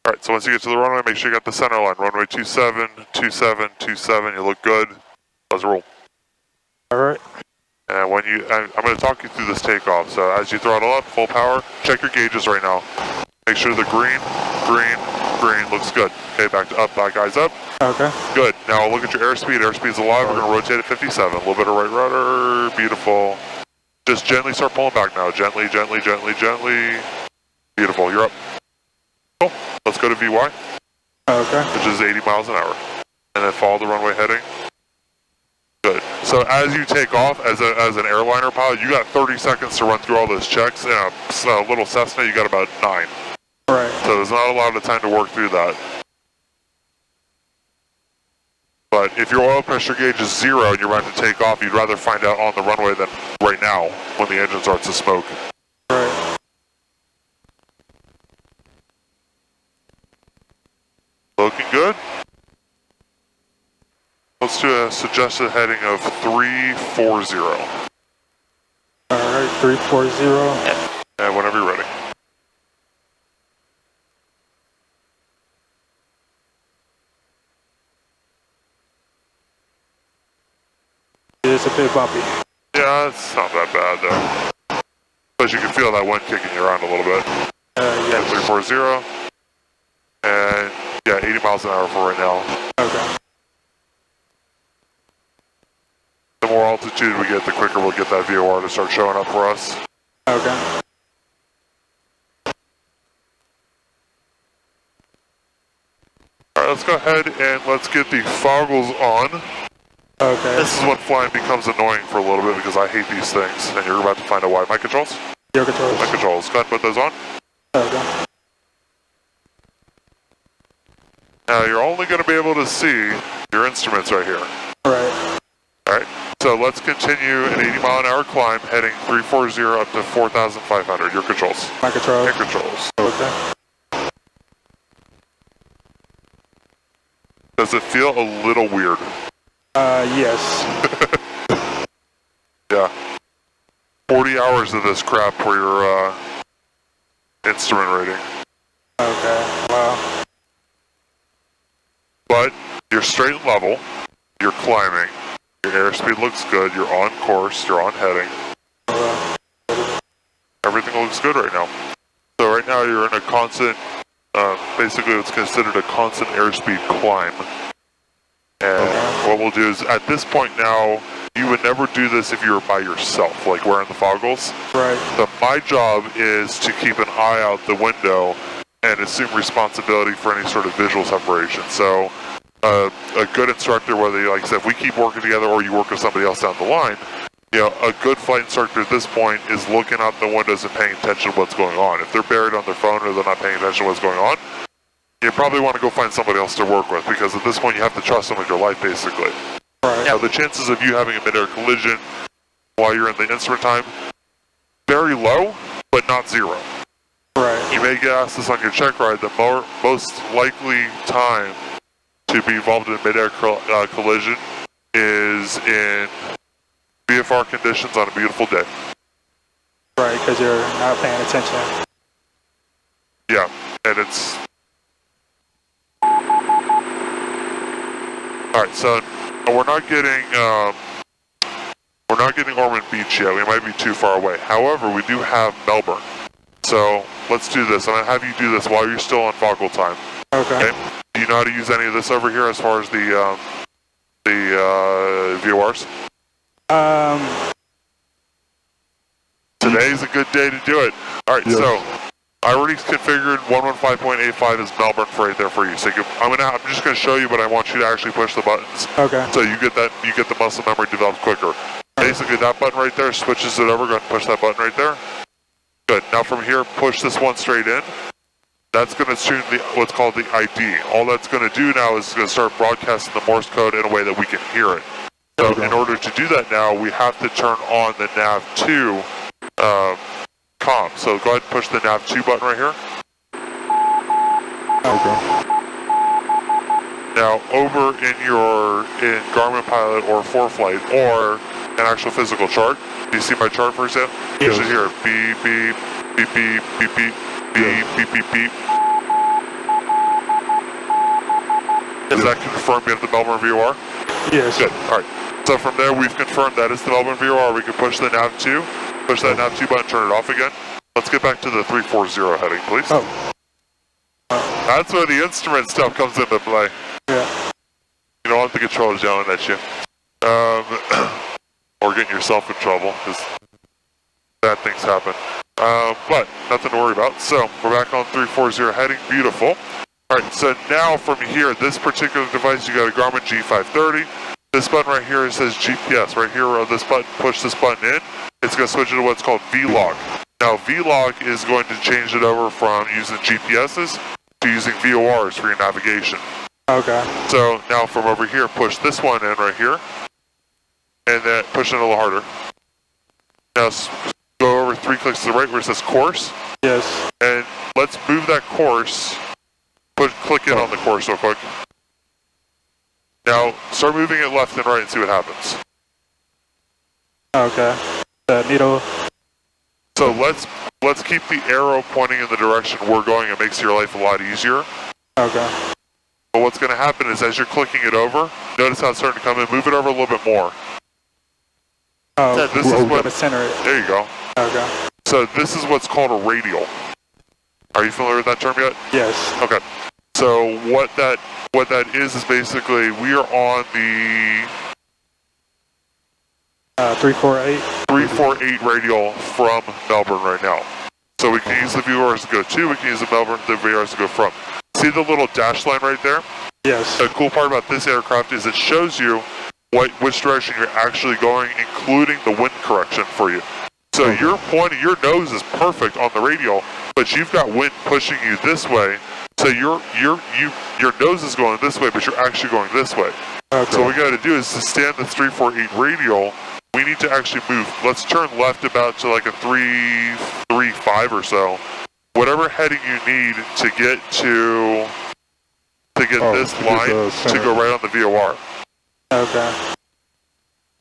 Alright, so once you get to the runway, make sure you got the center line. Runway 27, 27, 27, you look good. Let's roll. Alright. And when I'm going to talk you through this takeoff. So as you throttle up, full power, check your gauges right now. Make sure the green looks good. Okay, back to up, back eyes up. Okay. Good. Now look at your airspeed. Airspeed's alive. We're going to rotate at 57. A little bit of right rudder. Beautiful. Just gently start pulling back now. Gently, gently, gently, gently. Beautiful. You're up. Cool. Let's go to VY. Okay. Which is 80 miles an hour. And then follow the runway heading. Good. So as you take off, as an airliner pilot, you got 30 seconds to run through all those checks. In a little Cessna, you got about 9. Right. So there's not a lot of time to work through that. But if your oil pressure gauge is 0 and you're about to take off, you'd rather find out on the runway than right now when the engine starts to smoke. Right. Looking good. Let's do a suggested heading of 340. Alright, 340. And whenever you're ready. It's a bit bumpy. Yeah, it's not that bad though. But you can feel that wind kicking you around a little bit. Yeah. 340. And yeah, 80 miles an hour for right now. Okay. The more altitude we get, the quicker we'll get that VOR to start showing up for us. Okay. Alright, let's go ahead and let's get the foggles on. Okay. This is when flying becomes annoying for a little bit because I hate these things, and you're about to find out why. Mic controls? Your controls. Mic controls. Go ahead and put those on. Okay. Now you're only going to be able to see your instruments right here. Right. Alright, so let's continue an 80 mile an hour climb heading 340 up to 4,500. Your controls. My controls. Your controls. Okay. Does it feel a little weird? Yes. Yeah. 40 hours of this crap for your instrument rating. Okay. Wow. But you're straight and level, you're climbing, your airspeed looks good, you're on course, you're on heading. Everything looks good right now. So right now you're in a constant, basically what's considered a constant airspeed climb. And what we'll do is, at this point now, you would never do this if you were by yourself, like wearing the foggles. Right. So my job is to keep an eye out the window and assume responsibility for any sort of visual separation. So a good instructor, whether, like I said, if we keep working together or you work with somebody else down the line, you know, a good flight instructor at this point is looking out the windows and paying attention to what's going on. If they're buried on their phone or they're not paying attention to what's going on, you probably want to go find somebody else to work with, because at this point you have to trust them with your life, basically. Right. Now, the chances of you having a mid-air collision while you're in the instrument time, very low, but not 0. Right. You may get asked this on your check ride. The most likely time to be involved in a mid-air collision is in VFR conditions on a beautiful day. Right, because you're not paying attention. Yeah, and it's... Alright, so we're not getting Ormond Beach yet. We might be too far away. However, we do have Melbourne. So let's do this. I'm going to have you do this while you're still on foggle time. Okay. Do you know how to use any of this over here as far as the VORs? Today's a good day to do it. Alright, yes. So I already configured 115.85 is Melbourne for right there for you. So I'm just going to show you, but I want you to actually push the buttons. Okay. So you get the muscle memory developed quicker. Basically, that button right there switches it over. Go ahead and push that button right there. Good. Now from here, push this one straight in. That's going to tune what's called the ID. All that's going to do now is going to start broadcasting the Morse code in a way that we can hear it. So in order to do that now, we have to turn on the nav2 comm. So go ahead and push the nav2 button right here. Okay. Now over in Garmin Pilot or ForeFlight or an actual physical chart, do you see my chart for example? You should hear beep, beep, beep, beep, beep, beep, beep, beep, beep, beep. Does that confirm you have the Melbourne VOR? Yes. Good. All right. So from there, we've confirmed that it's the Melbourne VOR. We can push the nav 2, push that nav 2 button, turn it off again. Let's get back to the 340 heading, please. Oh. That's where the instrument stuff comes into play. Yeah. You don't want the controllers yelling at you. Or getting yourself in trouble, because bad things happen. But nothing to worry about. So we're back on 340 heading. Beautiful. All right, so now from here, this particular device, you got a Garmin G530. This button right here says GPS. Right here, this button, push this button in. It's going to switch it to what's called VLOG. Now, VLOG is going to change it over from using GPSs to using VORs for your navigation. Okay. So now from over here, push this one in right here, and then push it a little harder. Now go over 3 clicks to the right where it says course. Yes. And let's move that course. Click in on the course real quick. Now start moving it left and right and see what happens. Okay. The needle. So let's keep the arrow pointing in the direction we're going. It makes your life a lot easier. Okay. But what's going to happen is as you're clicking it over, notice how it's starting to come in. Move it over a little bit more. Oh, this is what, to center it. There you go. Okay. So this is what's called a radial. Are you familiar with that term yet? Yes. Okay. So what that is basically we are on the 348. 348 radial from Melbourne right now. So we can use the VORs to go to, we can use the VORs to go from. See the little dash line right there? Yes. The cool part about this aircraft is it shows you which direction you're actually going, including the wind correction for you. So you're pointing, your nose is perfect on the radial, but you've got wind pushing you this way. So your nose is going this way, but you're actually going this way. Okay. So what we got to do is to stand the 348 radial, we need to actually move. Let's turn left about to like a 335 or so. Whatever heading you need to get this line to go right on the VOR. Okay.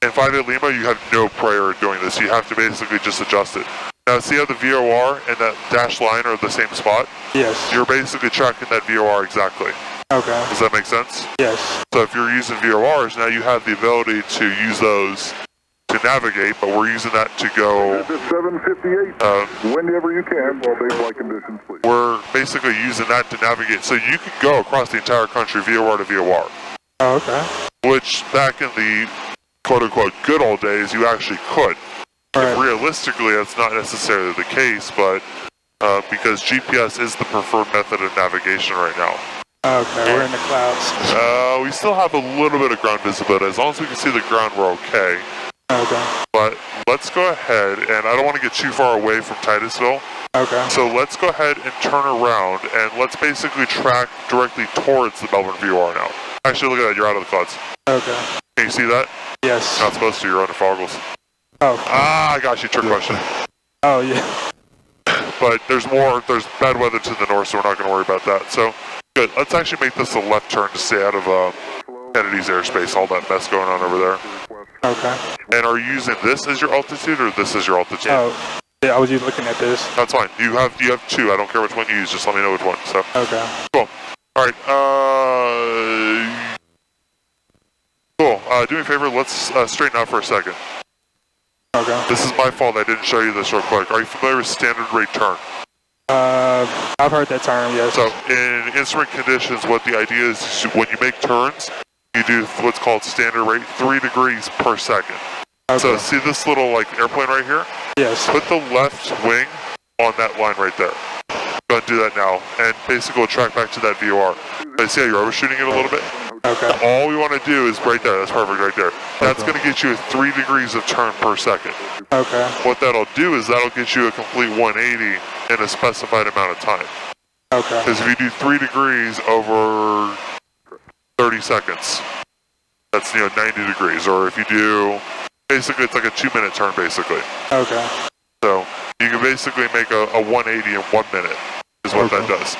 And finally, Lima, you have no prayer in doing this. You have to basically just adjust it. Now, see how the VOR and that dash line are the same spot? Yes. You're basically tracking that VOR exactly. Okay. Does that make sense? Yes. So if you're using VORs, now you have the ability to use those to navigate, but we're using that to go... 758, whenever you can, while they flight conditions, please. We're basically using that to navigate. So you can go across the entire country VOR to VOR. Oh, okay. Which, back in the quote-unquote good old days, you actually could. Right. Realistically, that's not necessarily the case, but because GPS is the preferred method of navigation right now. Okay, we're in the clouds. We still have a little bit of ground visibility. As long as we can see the ground, we're okay. Okay. But let's go ahead, and I don't want to get too far away from Titusville. Okay. So let's go ahead and turn around, and let's basically track directly towards the Melbourne VOR now. Actually, look at that. You're out of the clouds. Okay. Can you see that? Yes. Not supposed to. You're under foggles. Oh. Ah, I got you. Trick question. Oh, yeah. But there's bad weather to the north, so we're not going to worry about that. So, good. Let's actually make this a left turn to stay out of Kennedy's airspace, all that mess going on over there. Okay. And are you using this as your altitude, or this as your altitude? Oh, yeah, I was just looking at this. That's fine. You have 2. I don't care which one you use. Just let me know which one. So. Okay. Cool. All right. Cool. Do me a favor. Let's straighten out for a second. Okay. This is my fault. I didn't show you this real quick. Are you familiar with standard rate turn? I've heard that term, yes. So in instrument conditions, what the idea is when you make turns, you do what's called standard rate, 3 degrees per second. Okay. So see this little airplane right here? Yes. Put the left wing on that line right there. Go ahead and do that now, and basically we'll track back to that VOR. But see how you're overshooting it a little bit? Okay. All we want to do is right there. That's perfect right there. That's going to get you 3 degrees of turn per second. Okay. What that'll do is that'll get you a complete 180 in a specified amount of time. Okay. Because if you do 3 degrees over 30 seconds, that's 90 degrees. Or if you do, basically it's like a 2-minute turn basictle. Okay. So you can basically make a 180 in 1 minute is what that does.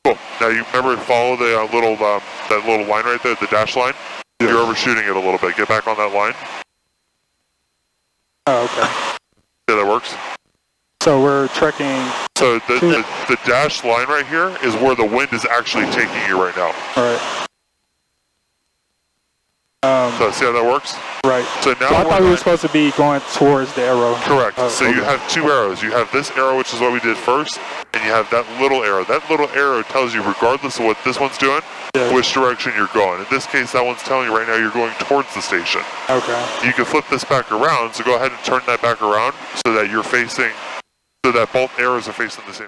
Cool. Now you remember follow the that little line right there, the dash line. You're overshooting it a little bit. Get back on that line. Oh, okay. Yeah, that works. So we're trekking. So the dashed line right here is where the wind is actually taking you right now. All right. So see how that works? Right. So now So I thought we were supposed to be going towards the arrow. Correct. So okay. you have two arrows. You have this arrow, which is what we did first, and you have that little arrow. That little arrow tells you, regardless of what this one's doing, which direction you're going. In this case, that one's telling you right now you're going towards the station. Okay. You can flip this back around, so go ahead and turn that back around so that you're facing, so that both arrows are facing the same direction.